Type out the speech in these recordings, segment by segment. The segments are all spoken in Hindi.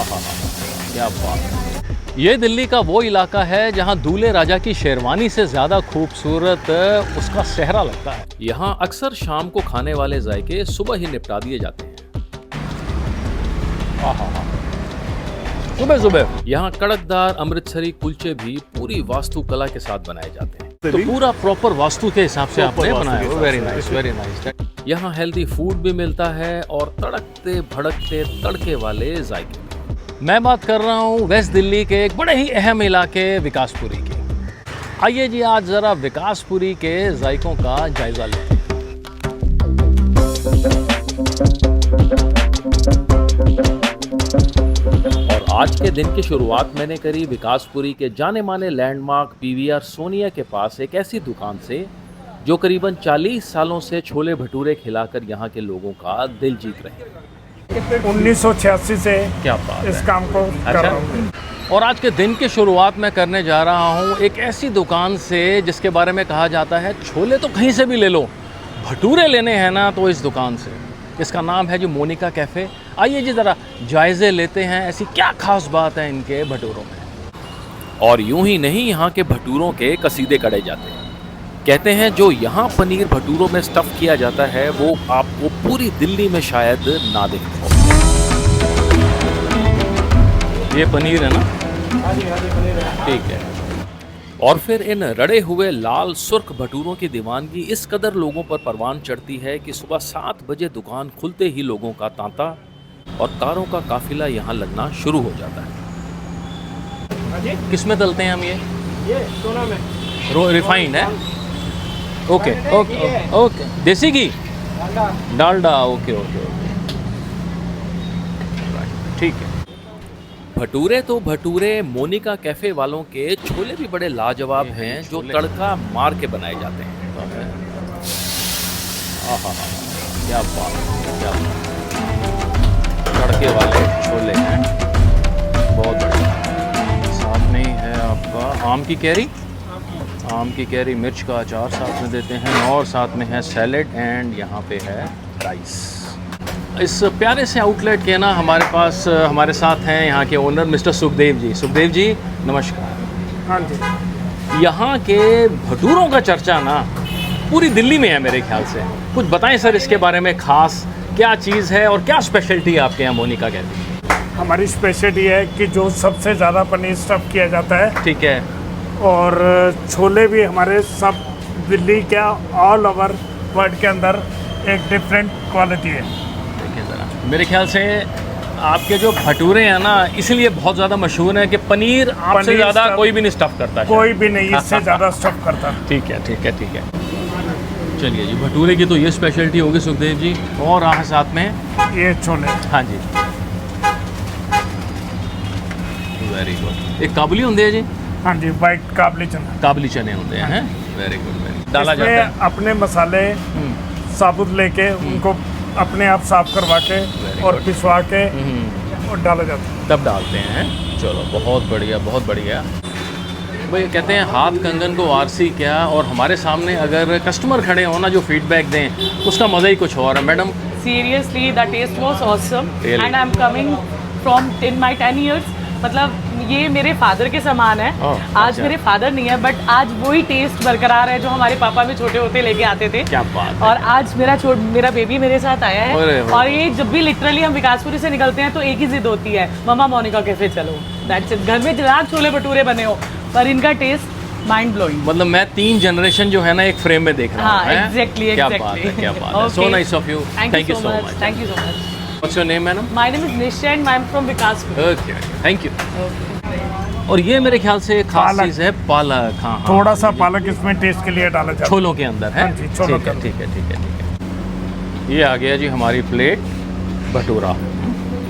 आहा, क्या बात। ये दिल्ली का वो इलाका है जहां दूल्हे राजा की शेरवानी से ज़्यादा खूबसूरत उसका सेहरा लगता है। यहाँ अक्सर शाम को खाने वाले जायके सुबह ही निपटा दिए जाते हैं। सुबह सुबह यहाँ कड़कदार अमृतसरी कुलचे भी पूरी वास्तुकला के साथ बनाए जाते हैं। तो पूरा प्रॉपर वास्तु के हिसाब से आपने बनाया है। Very nice, very nice. यहाँ हेल्दी फूड भी मिलता है और तड़कते भड़कते तड़के वाले जायके। मैं बात कर रहा हूँ वेस्ट दिल्ली के एक बड़े ही अहम इलाके विकासपुरी की। आइए जी आज ज़रा विकासपुरी के जायकों का जायजा लेते हैं। और आज के दिन की शुरुआत मैंने करी विकासपुरी के जाने माने लैंडमार्क पीवीआर सोनिया के पास एक ऐसी दुकान से जो करीबन 40 सालों से छोले भटूरे खिलाकर यहाँ के लोगों का दिल जीत रहे हैं। 1986 से क्या बात इस है। काम को कर रहा हूँ। और आज के दिन की शुरुआत मैं करने जा रहा हूँ एक ऐसी दुकान से जिसके बारे में कहा जाता है छोले तो कहीं से भी ले लो, भटूरे लेने हैं ना तो इस दुकान से। इसका नाम है जो मोनिका कैफ़े। आइए जी ज़रा जायज़े लेते हैं ऐसी क्या खास बात है इनके भटूरों में। और यूं ही नहीं, यहाँ के भटूरों के कसीदे कढ़े जाते हैं। कहते हैं जो यहाँ पनीर भटूरों में स्टफ़ किया जाता है वो आपको पूरी दिल्ली में शायद ना दिखे। ये पनीर है ना? ठीक है। और फिर इन रड़े हुए लाल सुर्ख भटूरों की दीवानगी इस कदर लोगों पर परवान चढ़ती है कि सुबह 7 बजे दुकान खुलते ही लोगों का तांता और कारों का काफिला यहाँ लगना शुरू हो जाता है। किस में तलते हैं हम ये सोना में रिफाइंड है। Okay okay okay. देसी घी, डालडा। ओके ओके ओके, ठीक है। भटूरे तो भटूरे, मोनिका कैफे वालों के छोले भी बड़े लाजवाब हैं जो तड़का मार के बनाए जाते हैं। आहा, क्या बात, क्या बात। तड़के वाले छोले हैं, बहुत बढ़िया। साथ में ही है आपका आम की कैरी, आम की कैरी, मिर्च का अचार साथ में देते हैं और साथ में है सैलेड एंड यहाँ पे है राइस। इस प्यारे से आउटलेट के ना हमारे पास हमारे साथ हैं यहाँ के ओनर मिस्टर सुखदेव जी। सुखदेव जी नमस्कार। हाँ जी। यहाँ के भटूरों का चर्चा ना पूरी दिल्ली में है मेरे ख्याल से। कुछ बताएं सर इसके बारे में, खास क्या चीज़ है और क्या स्पेशलिटी है आपके यहाँ मोनिका कैफे? हमारी स्पेशलिटी है कि जो सबसे ज़्यादा पनीर स्टफ़ किया जाता है। ठीक है। और छोले भी हमारे सब दिल्ली का ऑल ओवर वर्ल्ड के अंदर एक डिफरेंट क्वालिटी है। मेरे ख्याल से आपके जो भटूरे हैं ना इसलिए बहुत ज़्यादा मशहूर हैं कि पनीर आपसे ज़्यादा कोई भी नहीं स्टफ़ करता है। कोई भी नहीं इससे ज़्यादा स्टफ़ करता। ठीक है ठीक है ठीक है। चलिए जी, भटूरे की तो ये स्पेशलिटी होगी सुखदेव जी। और यहाँ साथ में ये छोले। हाँ जी, वेरी गुड। एक काबुली होंगे जी? हाँ जी, वाइट काबली चना, काबुली चने होते हैं। वेरी गुड, वेरी डाला जाता है। अपने मसाले साबुत लेके उनको अपने आप साफ करवा के और पिसवा के और डाला जाता है, तब डालते हैं। चलो बहुत बढ़िया, बहुत बढ़िया। भाई कहते हैं हाथ कंगन को आरसी क्या, और हमारे सामने अगर कस्टमर खड़े हो ना जो फीडबैक दें उसका मज़ा ही कुछ और है। Madam seriously the taste was awesome and I am coming from in my 10 years. मतलब ये मेरे फादर के समान है। आज अच्छा। मेरे फादर नहीं है बट आज वही टेस्ट बरकरार है जो हमारे पापा भी छोटे होते लेके आते थे। क्या बात है। और आज मेरा बेबी मेरे साथ आया है। और ये जब भी लिटरली हम विकासपुरी से निकलते हैं तो एक ही जिद होती है, मम्मा मोनिका कैफे चलो। That's it. घर में जरा छोले भटूरे बने हो पर इनका टेस्ट माइंड ब्लोइंग। मतलब मैं 3 जनरेशन जो है ना एक फ्रेम में देख रहा हूँ। हाँ एग्जैक्टली। क्या बात है, क्या बात है। So nice of you, thank you so much. Thank you so much. What's your name madam? My name is Nishchay and I am from Vikaspur. Okay, thank you. और ये मेरे ख्याल से एक खास चीज़ है पालक। हाँ, थोड़ा सा पालक इसमें टेस्ट के लिए डाला जाता है, छोलों के अंदर है। हाँ जी, छोलों ठीक है के ठीक है ठीक है ठीक है। ये आ गया जी हमारी प्लेट भटूरा।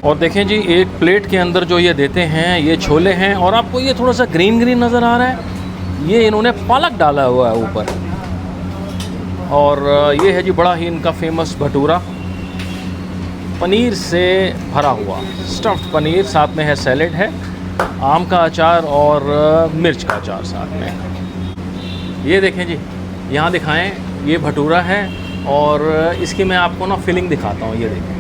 और देखें जी एक प्लेट के अंदर जो ये देते हैं ये छोले हैं और आपको ये थोड़ा सा ग्रीन ग्रीन नज़र आ रहा है, ये इन्होंने पालक डाला हुआ है ऊपर। और ये है जी बड़ा ही इनका फेमस भटूरा, पनीर से भरा हुआ स्टफ्ड पनीर, साथ में है सैलेड है, आम का अचार और मिर्च का अचार साथ में। ये देखें जी, यहाँ दिखाएं, ये भटूरा है और इसकी मैं आपको ना फिलिंग दिखाता हूँ। ये देखें,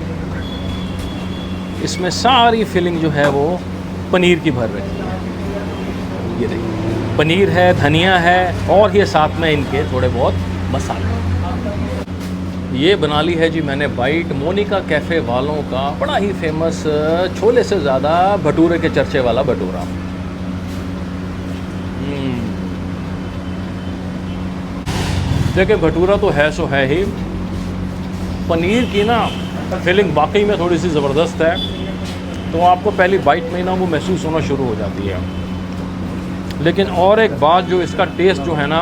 इसमें सारी फिलिंग जो है वो पनीर की भर रखी है। ये देखिए, पनीर है, धनिया है और ये साथ में इनके थोड़े बहुत मसाले। ये बना ली है जी मैंने बाइट मोनिका कैफ़े वालों का बड़ा ही फेमस, छोले से ज़्यादा भटूरे के चर्चे वाला भटूरा। देखिए, भटूरा तो है सो है ही, पनीर की ना फीलिंग वाकई में थोड़ी सी ज़बरदस्त है, तो आपको पहली बाइट में ना वो महसूस होना शुरू हो जाती है। लेकिन और एक बात जो इसका टेस्ट जो है ना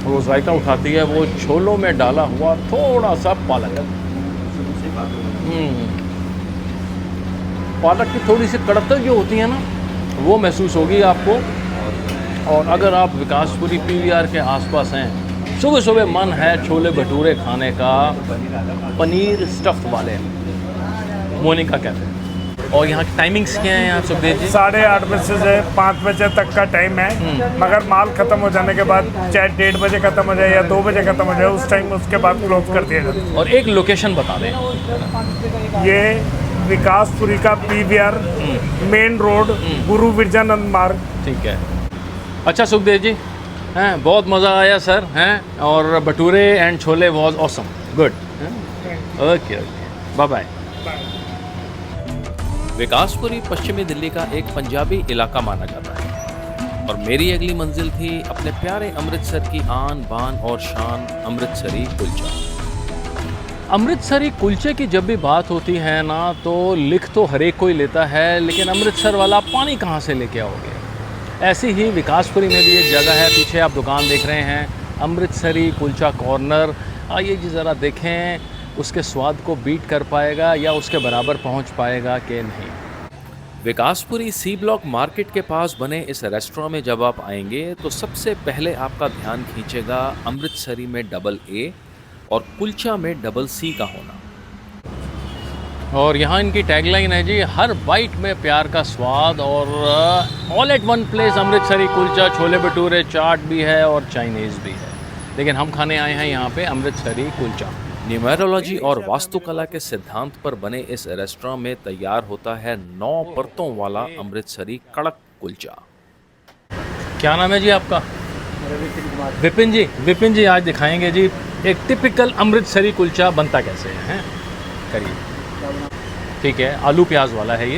वो जायका उठाती है, वो छोलों में डाला हुआ थोड़ा सा पालक। पालक की थोड़ी सी कड़कता जो होती है ना वो महसूस होगी आपको। और अगर आप विकासपुरी पीवीआर के आसपास हैं, सुबह सुबह मन है छोले भटूरे खाने का, पनीर स्टफ्ड वाले मोनिका कैफ़े। और यहाँ की टाइमिंग्स क्या हैं यहाँ सुखदेव जी? 8:30 बजे से 5 बजे तक का टाइम है, मगर माल ख़त्म हो जाने के बाद चाहे 1:30 बजे ख़त्म हो जाए या 2 बजे ख़त्म हो जाए, उस टाइम उसके बाद क्लोज कर दिया जाता है। और एक लोकेशन बता दें। ये विकासपुरी का पीवीआर मेन रोड, गुरु विरजानंद मार्ग। ठीक है। अच्छा सुखदेव जी, हैं बहुत मज़ा आया सर, हैं, और bhature and chole was awesome, good. Okay okay, bye bye. Vikaspuri पश्चिमी दिल्ली का एक पंजाबी इलाका माना जाता है और मेरी अगली मंजिल थी अपने प्यारे अमृतसर की आन बान और शान, अमृतसरी कुलचा। अमृतसरी कुलचे की जब भी बात होती है ना तो लिख तो हर एक कोई लेता है, लेकिन अमृतसर वाला पानी कहाँ से लेके आओगे। ऐसी ही विकासपुरी में भी एक जगह है, पीछे आप दुकान देख रहे हैं, अमृतसरी कुलचा कॉर्नर। आइए जी ज़रा देखें उसके स्वाद को बीट कर पाएगा या उसके बराबर पहुंच पाएगा कि नहीं। विकासपुरी सी ब्लॉक मार्केट के पास बने इस रेस्टोरेंट में जब आप आएंगे तो सबसे पहले आपका ध्यान खींचेगा अमृतसरी में डबल ए और कुलचा में डबल सी का होना। और यहाँ इनकी टैगलाइन है जी, हर बाइट में प्यार का स्वाद, और all at one place Amritsari kulcha, chole bhature, chaat भी है और चाइनीज़ भी है। लेकिन हम खाने आए हैं यहाँ पे अमृतसरी कुलचा। न्यूमेरोलॉजी और वास्तुकला के सिद्धांत पर बने इस रेस्टोरेंट में तैयार होता है 9 परतों वाला अमृतसरी कड़क कुलचा। क्या नाम है जी आपका? विपिन जी। विपिन जी आज दिखाएंगे जी एक टिपिकल अमृतसरी कुलचा बनता कैसे है, करिए। ठीक है, आलू प्याज वाला है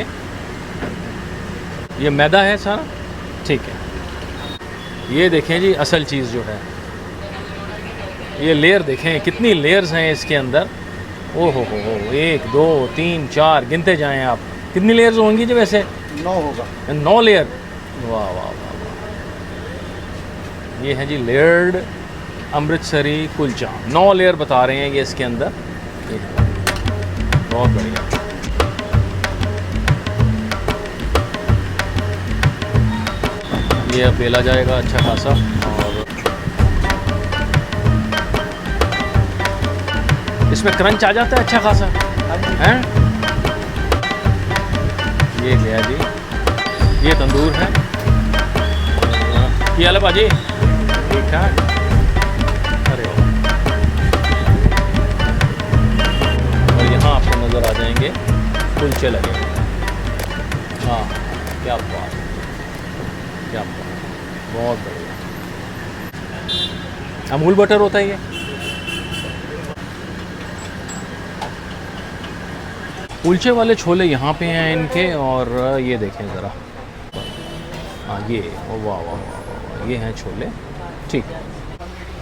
ये मैदा है सारा, ठीक है। ये देखें जी असल चीज़ जो है, ये लेयर देखें कितनी लेयर्स हैं इसके अंदर। ओ हो 1 2 3 4 गिनते जाएं आप, कितनी लेयर्स होंगी जी वैसे? 9 होगा। 9 लेयर। वाह वाह वाह वाह। ये है जी लेयर्ड अमृतसरी कुलचा, 9 लेयर बता रहे हैं ये इसके अंदर। बहुत बढ़िया। ये अब बेला जाएगा अच्छा खासा, और इसमें क्रंच आ जाता है अच्छा खासा, हैं? ये लिया जी, ये तंदूर है। ये वाला भाजी ठीक ठाक। अरे और यहाँ आपको नज़र आ जाएंगे कुलचे लगे। हाँ, क्या बात, क्या बात, बहुत बढ़िया। अमूल बटर होता है ये। कुलचे वाले छोले यहाँ पे हैं इनके, और ये देखें ज़रा, हाँ ये वाह वाह वाह, ये हैं छोले, ठीक है।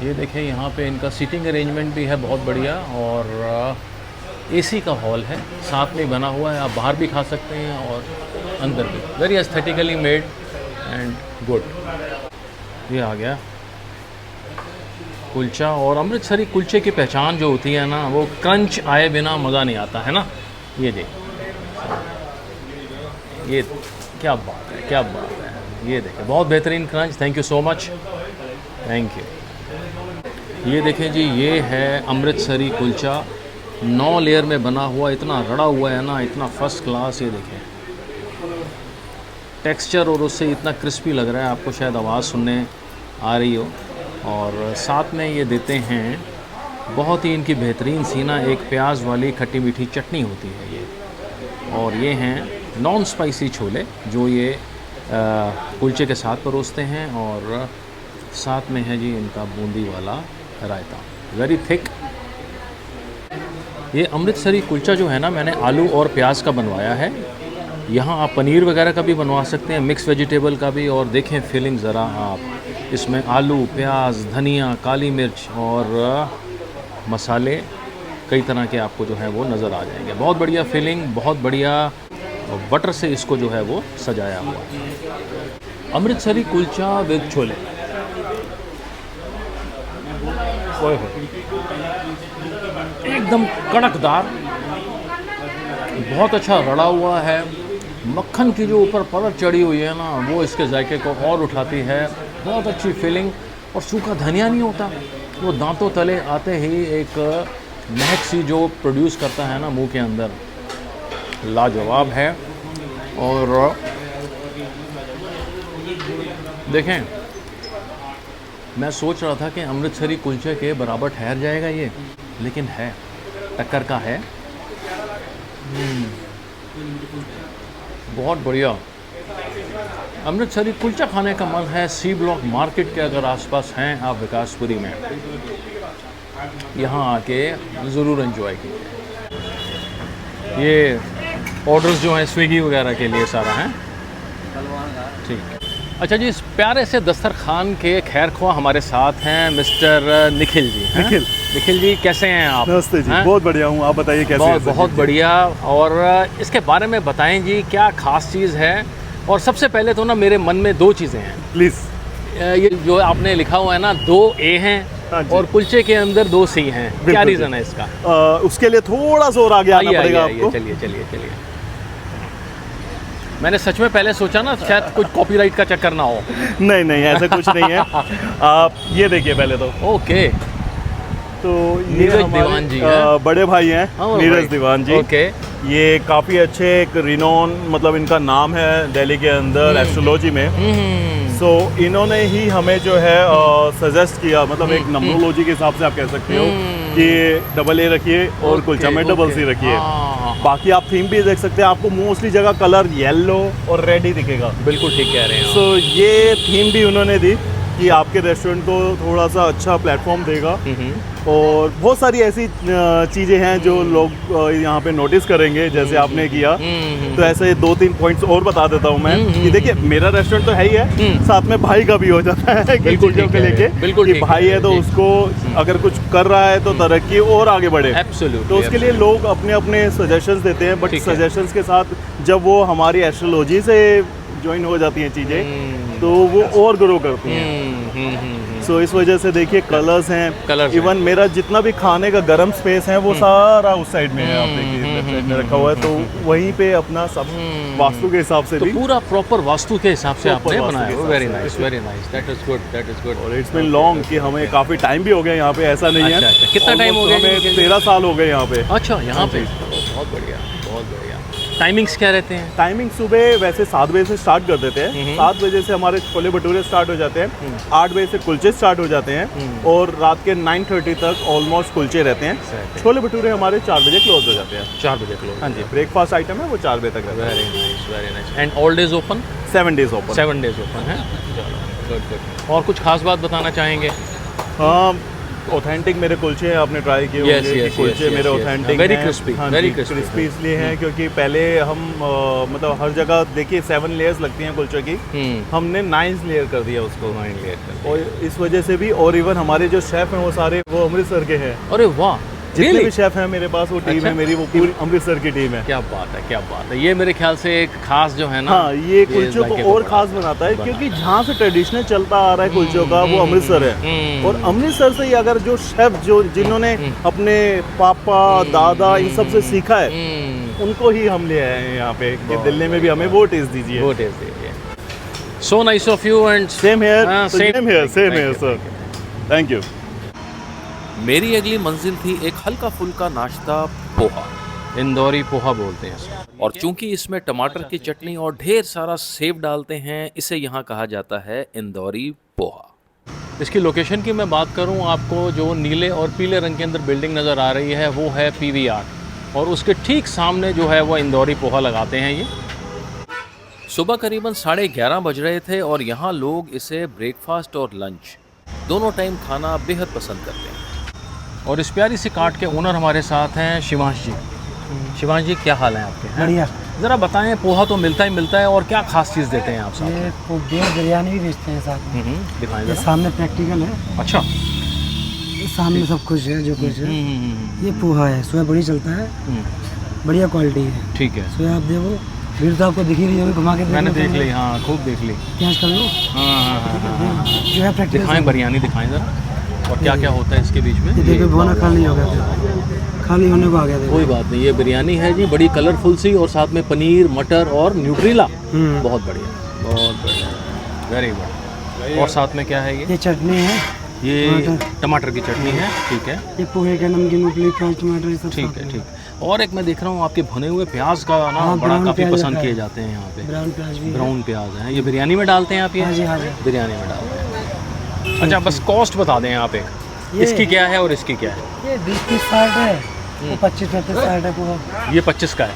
ये देखें यहाँ पे इनका सीटिंग अरेंजमेंट भी है बहुत बढ़िया, और एसी का हॉल है, साथ में बना हुआ है, आप बाहर भी खा सकते हैं और अंदर भी, very aesthetically made and good. ये आ गया कुलचा, और अमृतसरी कुलचे की पहचान जो होती है ना, वो क्रंच आए बिना मज़ा नहीं आता है ना। ये देख, ये क्या बात है, क्या बात है। ये देखें बहुत बेहतरीन crunch, thank you so much, thank you. ये देखें जी, ये है अमृतसरी कुलचा, 9 लेयर में बना हुआ, इतना रड़ा हुआ है ना, इतना फर्स्ट क्लास। ये देखें टेक्सचर, और उससे इतना क्रिस्पी लग रहा है, आपको शायद आवाज़ सुनने आ रही हो। और साथ में ये देते हैं बहुत ही इनकी बेहतरीन सी ना एक प्याज वाली खट्टी मीठी चटनी होती है ये, और ये हैं नॉन स्पाइसी छोले जो ये कुलचे के साथ परोसते हैं, और साथ में है जी इनका बूंदी वाला रायता, वेरी थिक। ये अमृतसरी कुलचा जो है ना, मैंने आलू और प्याज का बनवाया है। यहाँ आप पनीर वगैरह का भी बनवा सकते हैं, मिक्स वेजिटेबल का भी। और देखें फीलिंग ज़रा आप, इसमें आलू, प्याज, धनिया, काली मिर्च और मसाले कई तरह के आपको जो है वो नज़र आ जाएंगे। बहुत बढ़िया फीलिंग, बहुत बढ़िया बटर से इसको जो है वो सजाया हुआ है। अमृतसरी कुलचा विद छोले, एकदम कड़कदार, बहुत अच्छा रड़ा हुआ है। मक्खन की जो ऊपर परत चढ़ी हुई है ना, वो इसके जायके को और उठाती है। बहुत अच्छी फीलिंग, और सूखा धनिया नहीं होता, वो दांतों तले आते ही एक महक सी जो प्रोड्यूस करता है ना मुंह के अंदर, लाजवाब है। और देखें, मैं सोच रहा था कि अमृतसरी कुलचे के बराबर ठहर जाएगा ये, लेकिन है, टक्कर का है। बहुत बढ़िया। अमृतसरी कुलचा खाने का मन है, सी ब्लॉक मार्केट के अगर आसपास हैं आप विकासपुरी में, यहाँ आके ज़रूर एंजॉय कीजिए। ये ऑर्डर्स जो हैं स्विगी वगैरह के लिए सारा हैं, ठीक। अच्छा जी, इस प्यारे से दस्तरखान के खैर ख्वाह हमारे साथ हैं मिस्टर निखिल जी। निखिल जी कैसे हैं आप? नमस्ते जी, बहुत बढ़िया हूँ, आप बताइए कैसे हैं? बहुत बढ़िया। और इसके बारे में बताएं जी, क्या खास चीज़ है? और सबसे पहले तो ना मेरे मन में दो चीज़ें हैं प्लीज़। ये जो आपने लिखा हुआ है ना, 2 ए हैं और कुलचे के अंदर 2 सी हैं, क्या रीज़न है इसका? उसके लिए थोड़ा सा और आगे आना पड़ेगा आपको। चलिए। मैंने सच में पहले सोचा ना शायद कुछ कॉपीराइट का चक्कर ना हो। नहीं ऐसा कुछ नहीं है। आप ये देखिए पहले तो। ओके, तो ये दीवान जी हैं, बड़े भाई हैं, नीरज दीवान जी। ओके, ये काफ़ी अच्छे एक रिनोन, मतलब इनका नाम है दिल्ली के अंदर एस्ट्रोलॉजी में। सो इन्होंने ही हमें जो है सजेस्ट किया, मतलब एक नंबरोलॉजी के हिसाब से आप कह सकते हो कि डबल ए रखिए और कुलचा में डबल सी रखिए। बाकी आप थीम भी देख सकते हैं, आपको मोस्टली जगह कलर येलो और रेड ही दिखेगा। बिल्कुल ठीक कह रहे हैं। सो ये थीम भी उन्होंने दी कि आपके रेस्टोरेंट को थोड़ा सा अच्छा प्लेटफॉर्म देगा। और बहुत सारी ऐसी चीज़ें हैं जो लोग यहाँ पे नोटिस करेंगे, जैसे आपने किया। तो ऐसे 2-3 पॉइंट्स और बता देता हूँ मैं कि देखिए, मेरा रेस्टोरेंट तो है ही है, साथ में भाई का भी हो जाता है कि चीज़ों के लेके, कि भाई है तो उसको अगर कुछ कर रहा है तो तरक्की और आगे बढ़े। तो उसके लिए लोग अपने अपने सजेशंस देते हैं, बट सजेशंस के साथ जब वो हमारी एस्ट्रोलॉजी से ज्वाइन हो जाती हैं चीज़ें, तो वो और ग्रो करती हैं। सो इस वजह से देखिए कलर्स हैं, इवन मेरा जितना भी खाने का गर्म स्पेस है वो सारा उस साइड में है, आप देखिए लेफ्ट साइड में रखा हुआ है। तो वहीं पे अपना सब वास्तु के हिसाब से भी पूरा प्रॉपर वास्तु के हिसाब से आपने बनाया। Very nice, that is good. और इट्स बीन लॉन्ग कि हमें काफ़ी टाइम भी हो गया यहाँ पे, ऐसा नहीं है। कितना टाइम हो गया? हमें 13 साल हो गए यहाँ पे। अच्छा, यहाँ पे बहुत बढ़िया। टाइमिंग्स क्या रहते हैं? टाइमिंग सुबह वैसे 7 बजे से स्टार्ट कर देते हैं। 7 बजे से हमारे छोले भटूरे स्टार्ट हो जाते हैं, 8 बजे से कुलचे स्टार्ट हो जाते हैं, और रात के 9:30 तक ऑलमोस्ट कुलचे रहते हैं। छोले भटूरे हमारे 4 बजे क्लोज हो जाते हैं। 4 बजे क्लोज? हाँ जी, ब्रेकफास्ट आइटम है वो 4 बजे तक रहता है। Very nice. And all days open? 7 days open. 7 days open है। चलो, गुड। और कुछ खास बात बताना चाहेंगे? हाँ, ऑथेंटिक मेरे कुलचे आपने ट्राई किए होंगे। कुलचे मेरे authentic very crispy, very crispy इसलिए हैं क्योंकि पहले हम मतलब हर जगह देखिए 7 लेयर्स लगती हैं कुलचे की, हमने 9 लेयर कर दिया उसको। 9 लेयर और इस वजह से भी, और इवन हमारे जो शेफ हैं वो सारे वो अमृतसर के हैं। अरे वाह, जितने भी शेफ हैं मेरे पास, वो टीम है मेरी, वो पूरी अमृतसर की टीम है। क्या बात है। ये मेरे ख्याल से एक खास जो है ना, हाँ, ये कुलचों को और खास बनाता है क्योंकि जहाँ से ट्रेडिशनल चलता आ रहा है कुलचों का वो अमृतसर है। और अमृतसर से ही अगर जो शेफ जिन्होंने अपने पापा दादा इन सब से सीखा है, उनको ही हम ले आए हैं यहाँ पे कि दिल्ली में भी हमें वो टेस्ट दीजिए। सो nice of you and same here sir, thank you. मेरी अगली मंजिल थी एक हल्का फुल्का नाश्ता, पोहा। इंदौरी पोहा बोलते हैं इसको। और चूंकि इसमें टमाटर की चटनी और ढेर सारा सेव डालते हैं, इसे यहाँ कहा जाता है इंदौरी पोहा। इसकी लोकेशन की मैं बात करूँ आपको, जो नीले और पीले रंग के अंदर बिल्डिंग नज़र आ रही है वो है PVR, और उसके ठीक सामने जो है वो इंदौरी पोहा लगाते हैं ये। सुबह करीबन 11:30 बज रहे थे और यहाँ लोग इसे ब्रेकफास्ट और लंच दोनों टाइम खाना बेहद पसंद करते हैं। और इस प्यारी सी कार्ट के ओनर हमारे साथ हैं शिवांश जी। शिवांश जी, क्या हाल है आपके? बढ़िया। ज़रा बताएं, पोहा तो मिलता ही मिलता है, और क्या खास चीज़ देते हैं आप साथ? ये बिरयानी भी बेचते हैं साथ में। दिखाएं ये ज़रा। सामने प्रैक्टिकल है। अच्छा। ये सामने सब कुछ है जो कुछ है। ये पोहा है, सोया बड़ी चलता है, बढ़िया क्वालिटी है। ठीक है। सोया आप देखो, भीड़ तो आपको दिख ही रही होगी, घुमा के मैंने देख ली, हाँ खूब देख ली। कैच कर लो। हाँ। जो है प्रैक्टिकल। दिखाएं बिरयानी, दिखाएं ज़रा, और क्या क्या होता है इसके बीच में। ये देखो भुना खाली हो गया था, खाली होने को आ गया था। कोई बात नहीं, ये बिरयानी है जी, बड़ी कलरफुल सी, और साथ में पनीर, मटर और न्यूट्रीला। बहुत बढ़िया, बहुत बढ़िया, वेरी गुड। और साथ में क्या है ये? ये चटनी है, ये टमाटर की चटनी है। ठीक है। ये पोहे का नमकीन, मूंगफली, प्याज, टमाटर, ये सब ठीक है, ठीक। और एक मैं देख रहा हूँ आपके भुने हुए प्याज का ना हाँ, बड़ा ब्राउन काफ़ी प्याज पसंद होता है। किए जाते हैं यहाँ पे। ब्राउन प्याज भी है। ब्राउन प्याज है, ये बिरयानी में डालते हैं आप? ये हाँ जी, हाँ जी। बिरयानी में डालते हैं। अच्छा, बस कॉस्ट बता दें आप एक, ये- इसकी क्या है और इसकी क्या है? ये 20-30 60 है, वो 25-35 60 है पोहा। ये 25 का है,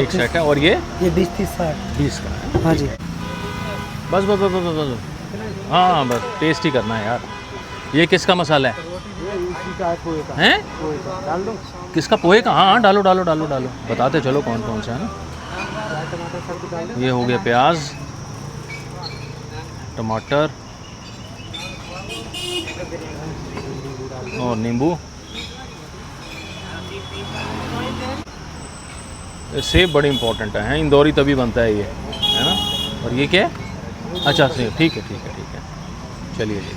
एक सेट है, और ये 20-30 60। 20 का है। हाँ जी। बस बस बस बस बस, हाँ बस टेस्ट ही करना है यार। ये किसका मसाला है? हैं? डाल दो। किसका? पोहे का? हाँ डालो डालो डालो डालो, बताते चलो कौन कौन सा है ना। ये हो गया प्याज, टमाटर और नींबू। सेब बड़ी इंपॉर्टेंट है, इंदौरी तभी बनता है ये, है ना। और ये क्या है? अच्छा सेब, ठीक है ठीक है ठीक है। चलिए जी,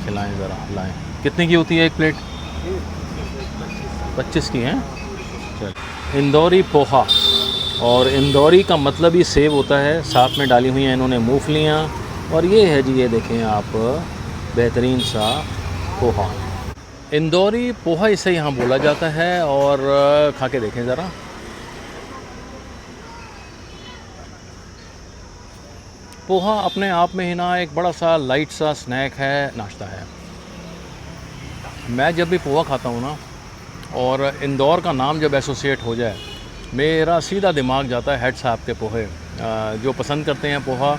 खिलाएं ज़रा, लाएं। कितने की होती है एक प्लेट? 25 की है। चल, इंदौरी पोहा, और इंदौरी का मतलब ही सेब होता है। साथ में डाली हुई हैं इन्होंने मूंगफलियाँ, और ये है जी, ये देखें आप, बेहतरीन सा पोहा। इंदौरी पोहा इसे यहाँ बोला जाता है। और खा के देखें ज़रा। पोहा अपने आप में ही ना एक बड़ा सा लाइट सा स्नैक है, नाश्ता है। मैं जब भी पोहा खाता हूँ ना, और इंदौर का नाम जब एसोसिएट हो जाए, मेरा सीधा दिमाग जाता है हेड साहब के पोहे। जो पसंद करते हैं पोहा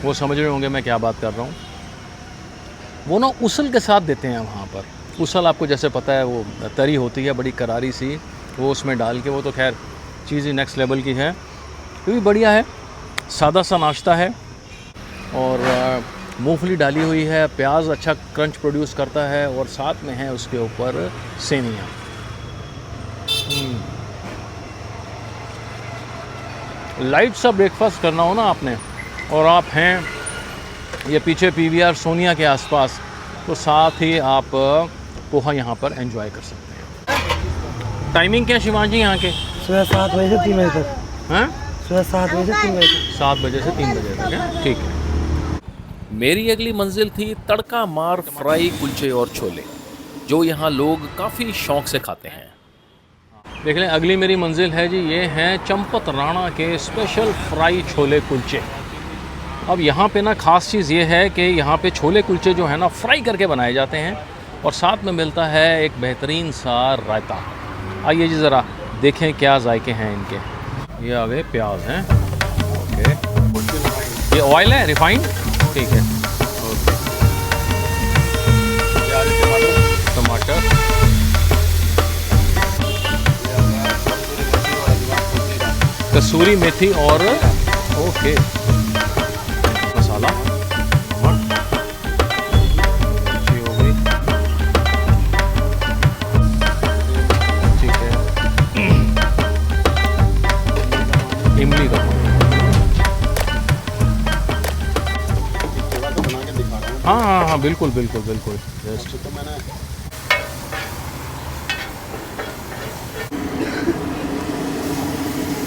वो समझ रहे होंगे मैं क्या बात कर रहा हूँ। वो ना उसल के साथ देते हैं वहाँ पर। उसल आपको जैसे पता है, वो तरी होती है बड़ी करारी सी, वो उसमें डाल के, वो तो खैर चीज़ ही नेक्स्ट लेवल की है। ये भी बढ़िया है, सादा सा नाश्ता है, और मूंगफली डाली हुई है, प्याज अच्छा क्रंच प्रोड्यूस करता है, और साथ में है उसके ऊपर सेमियाँ। लाइट सा ब्रेकफास्ट करना हो ना आपने, और आप हैं ये पीछे PVR सोनिया के आसपास, तो साथ ही आप पोहा यहाँ पर एंजॉय कर सकते हैं। टाइमिंग क्या है शिवांश जी यहाँ के? सुबह 7 बजे से 3 बजे तक। हैं? सुबह 7 बजे से 3 बजे तक। 7 बजे से 3 बजे तक है, ठीक है। मेरी अगली मंजिल थी तड़का मार फ्राई कुलचे और छोले, जो यहाँ लोग काफ़ी शौक से खाते हैं। देख लें, अगली मेरी मंजिल है जी, ये हैं चंपत राणा के स्पेशल फ्राई छोले कुलचे। अब यहाँ पे ना ख़ास चीज़ ये है कि यहाँ पे छोले कुलचे जो है ना फ्राई करके बनाए जाते हैं, और साथ में मिलता है एक बेहतरीन सा रायता। आइए जी ज़रा देखें क्या जायके हैं इनके। ये आ गए प्याज हैं, ओके। ये ऑयल है रिफाइंड, ठीक है, ओके। टमाटर, कसूरी मेथी, और ओके मसाला, मिर्ची हो गई, ठीक है। इमली का, हाँ हाँ हाँ बिल्कुल बिल्कुल बिल्कुल, जस्ट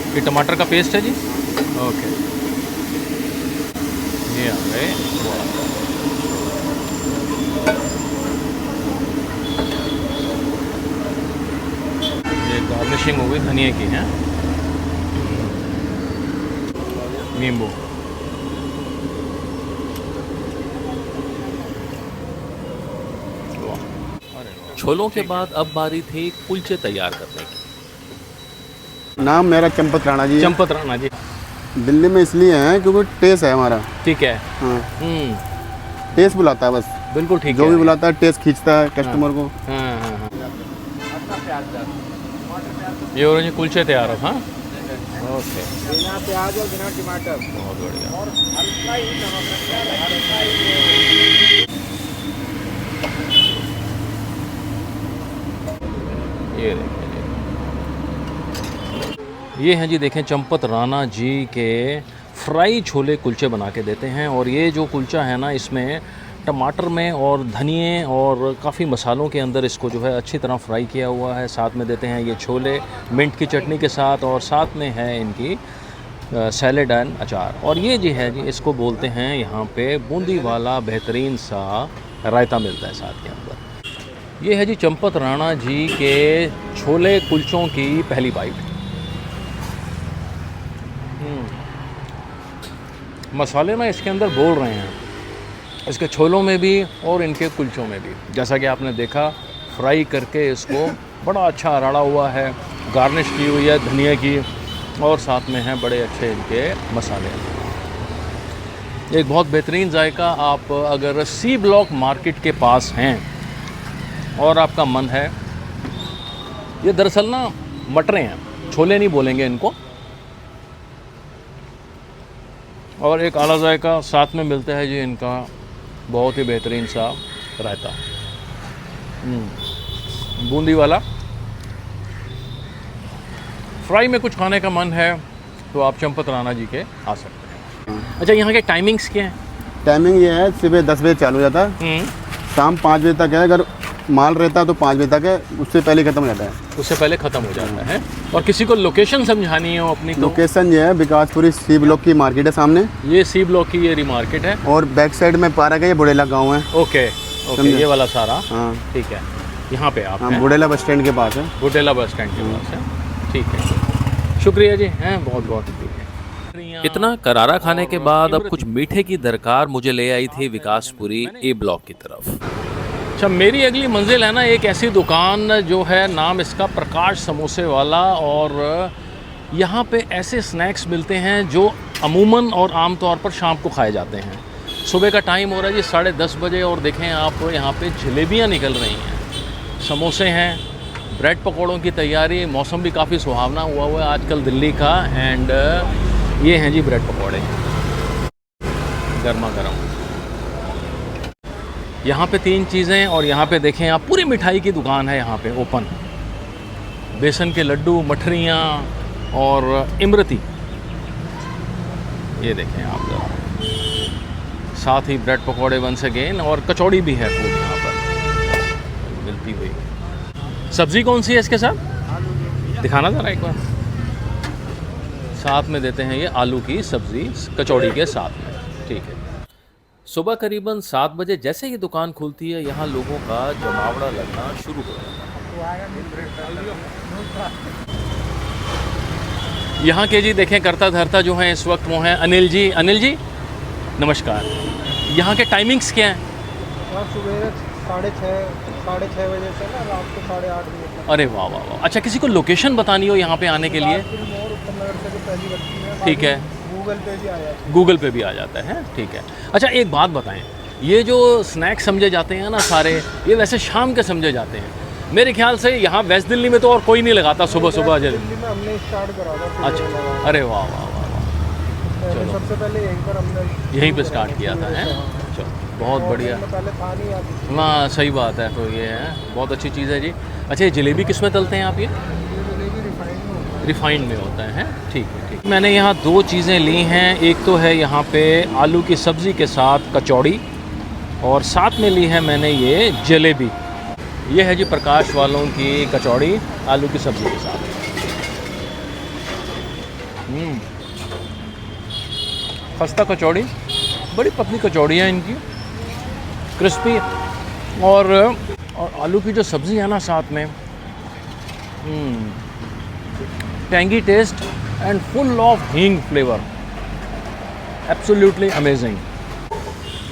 ये टमाटर का पेस्ट है जी, ओके। ये आ गए, ये गार्निशिंग हो गई धनिया की है, नींबू। छोलों के बाद अब बारी थी कुलचे तैयार करने की। नाम मेरा चंपत राणा जी है। चंपत राणा जी। दिल्ली में इसलिए है क्योंकि टेस्ट है हमारा। ठीक है। हाँ, टेस्ट बुलाता है बस। बिल्कुल ठीक है। जो भी बुलाता है टेस्ट खींचता है कस्टमर को। हाँ। ये हो रहे जी कुलचे तैयार हो। हाँ ओके। बिना प्याज और बिना टमाटर। बहुत बढ़िया। और हल्का ही नमक। ये देखिए, ये हैं जी, देखें चंपत राणा जी के फ्राई छोले कुलचे बना के देते हैं। और ये जो कुलचा है ना, इसमें टमाटर में और धनिए और काफ़ी मसालों के अंदर इसको जो है अच्छी तरह फ्राई किया हुआ है। साथ में देते हैं ये छोले मिंट की चटनी के साथ, और साथ में है इनकी सैलेड एंड अचार। और ये जो है जी, इसको बोलते हैं यहाँ पे बूंदी वाला बेहतरीन सा रायता मिलता है साथ के अंदर। ये है जी चंपत राणा जी के छोले कुलचों की पहली बाइट। मसाले ना इसके अंदर बोल रहे हैं, इसके छोलों में भी और इनके कुलचों में भी। जैसा कि आपने देखा, फ्राई करके इसको बड़ा अच्छा अराड़ा हुआ है, गार्निश की हुई है धनिया की, और साथ में हैं बड़े अच्छे इनके मसाले। एक बहुत बेहतरीन जायका। आप अगर सी ब्लॉक मार्केट के पास हैं और आपका मन है, ये दरअसल ना मटरें हैं, छोले नहीं बोलेंगे इनको। और एक आला जायका साथ में मिलता है जी इनका बहुत ही बेहतरीन सा रायता, बूंदी वाला। फ्राई में कुछ खाने का मन है तो आप चंपत राणा जी के आ सकते हैं। अच्छा, यहाँ के टाइमिंग्स क्या हैं? टाइमिंग ये है, सुबह 10 बजे चालू हो जाता है, शाम 5 बजे तक है। अगर माल रहता है तो 5 बजे तक है, उससे पहले ख़त्म हो जाता है। उससे पहले ख़त्म हो जाता है। और किसी को लोकेशन समझानी हो अपनी तो? लोकेशन ये है, विकासपुरी सी ब्लॉक की मार्केट है सामने। ये सी ब्लॉक की ये मार्केट है, और बैक साइड में पार्क है, ये बुढ़ेला गाँव है। ओके ओके, ये वाला सारा। हाँ ठीक है, यहाँ पे आप हाँ, हैं? बुढ़ेला बस स्टैंड के पास है। बुढ़ेला बस स्टैंड के पास है। ठीक है, शुक्रिया जी, हैं बहुत बहुत शुक्रिया। इतना करारा खाने के बाद अब कुछ मीठे की दरकार मुझे ले आई थी विकासपुरी ए ब्लॉक की तरफ। अच्छा, मेरी अगली मंजिल है ना एक ऐसी दुकान जो है, नाम इसका प्रकाश समोसे वाला। और यहाँ पे ऐसे स्नैक्स मिलते हैं जो अमूमन और आम तौर पर शाम को खाए जाते हैं। सुबह का टाइम हो रहा है जी 10:30 बजे, और देखें आप यहाँ पे जलेबियाँ निकल रही हैं, समोसे हैं, ब्रेड पकौड़ों की तैयारी। मौसम भी काफ़ी सुहावना हुआ है आजकल दिल्ली का। एंड ये हैं जी ब्रेड पकौड़े गर्मा गर्म। यहाँ पे 3 चीज़ें, और यहाँ पे देखें आप पूरी मिठाई की दुकान है यहाँ पे ओपन। बेसन के लड्डू, मठरियाँ और इमरती, ये देखें आप ज़रा। साथ ही ब्रेड पकौड़े वंस अगेन, और कचौड़ी भी है फूड यहाँ पर मिलती हुई। सब्ज़ी कौन सी है इसके साथ? दिखाना ज़रा एक बार। साथ में देते हैं ये आलू की सब्ज़ी कचौड़ी के साथ में। ठीक है। सुबह करीबन 7 बजे जैसे ही दुकान खुलती है, यहाँ लोगों का जमावड़ा लगना शुरू हो जाता है। यहाँ के जी देखें करता धरता जो है इस वक्त वो हैं अनिल जी। अनिल जी नमस्कार, यहाँ के टाइमिंग्स क्या हैं? सुबह 6:30 बजे से ना रात को 8:30 बजे तक। अरे वाह वाह वाह। अच्छा, किसी को लोकेशन बतानी हो यहाँ पे आने के लिए? ठीक है, गूगल पे भी आ जाता है। ठीक है। अच्छा, एक बात बताएं, ये जो स्नैक्स समझे जाते हैं ना सारे, ये वैसे शाम के समझे जाते हैं मेरे ख्याल से। यहाँ वेस्ट दिल्ली में तो और कोई नहीं लगाता सुबह सुबह जल्दी। हमने स्टार्ट करा था। अच्छा, अरे वाह वाह वाह वाह। चलो, सबसे पहले यहीं पर हमने यहीं पे स्टार्ट किया था, हैं? चलो, बहुत बढ़िया। पहले था नहीं आती। हाँ सही बात है। तो ये है, बहुत अच्छी चीज़ है जी। अच्छा, ये जलेबी किस में तलते हैं आप? ये रिफाइंड में होता है। ठीक है, ठीक। मैंने यहाँ 2 चीज़ें ली हैं। एक तो है यहाँ पे आलू की सब्ज़ी के साथ कचौड़ी, और साथ में ली है मैंने ये जलेबी। ये है जी प्रकाश वालों की कचौड़ी आलू की सब्ज़ी के साथ। खस्ता कचौड़ी, बड़ी पतली कचौड़ी है इनकी, क्रिस्पी, और आलू की जो सब्ज़ी है ना साथ में, tangy taste and full of hing flavour, absolutely amazing.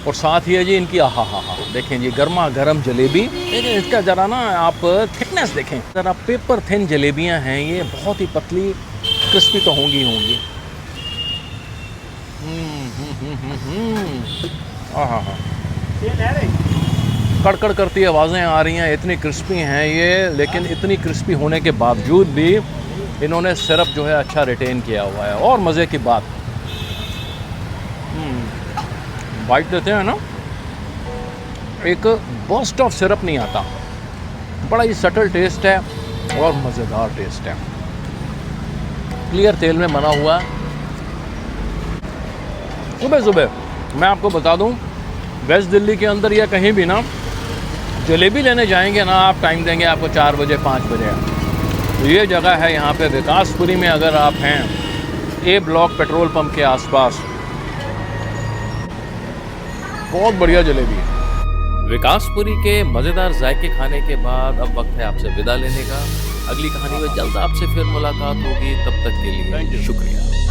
और साथ ही है जी इनकी आहा हा हा, देखें जी गर्मा गर्म जलेबी। लेकिन इसका ज़रा ना आप थिकनेस देखें ज़रा, पेपर थिन जलेबियां हैं ये, बहुत ही पतली क्रिस्पी तो होंगी ही होंगी। हाँ, कड़कड़ करती आवाज़ें आ रही हैं, इतनी क्रिस्पी हैं ये, लेकिन इतनी क्रिस्पी होने के बावजूद भी इन्होंने सिरप जो है अच्छा रिटेन किया हुआ है। और मज़े की बात, बाइट देते हैं ना, एक बर्स्ट ऑफ सिरप नहीं आता, बड़ा ही सटल टेस्ट है और मज़ेदार टेस्ट है। क्लियर तेल में बना हुआ। सुबह सुबह मैं आपको बता दूं, वेस्ट दिल्ली के अंदर या कहीं भी ना जलेबी लेने जाएंगे ना, आप टाइम देंगे आपको 4 बजे 5 बजे। तो ये जगह है यहाँ पे विकासपुरी में, अगर आप हैं ए ब्लॉक पेट्रोल पंप के आसपास, बहुत बढ़िया जलेबी है। विकासपुरी के मज़ेदार जायके खाने के बाद अब वक्त है आपसे विदा लेने का। अगली कहानी में जल्द आपसे फिर मुलाकात होगी, तब तक के लिए शुक्रिया।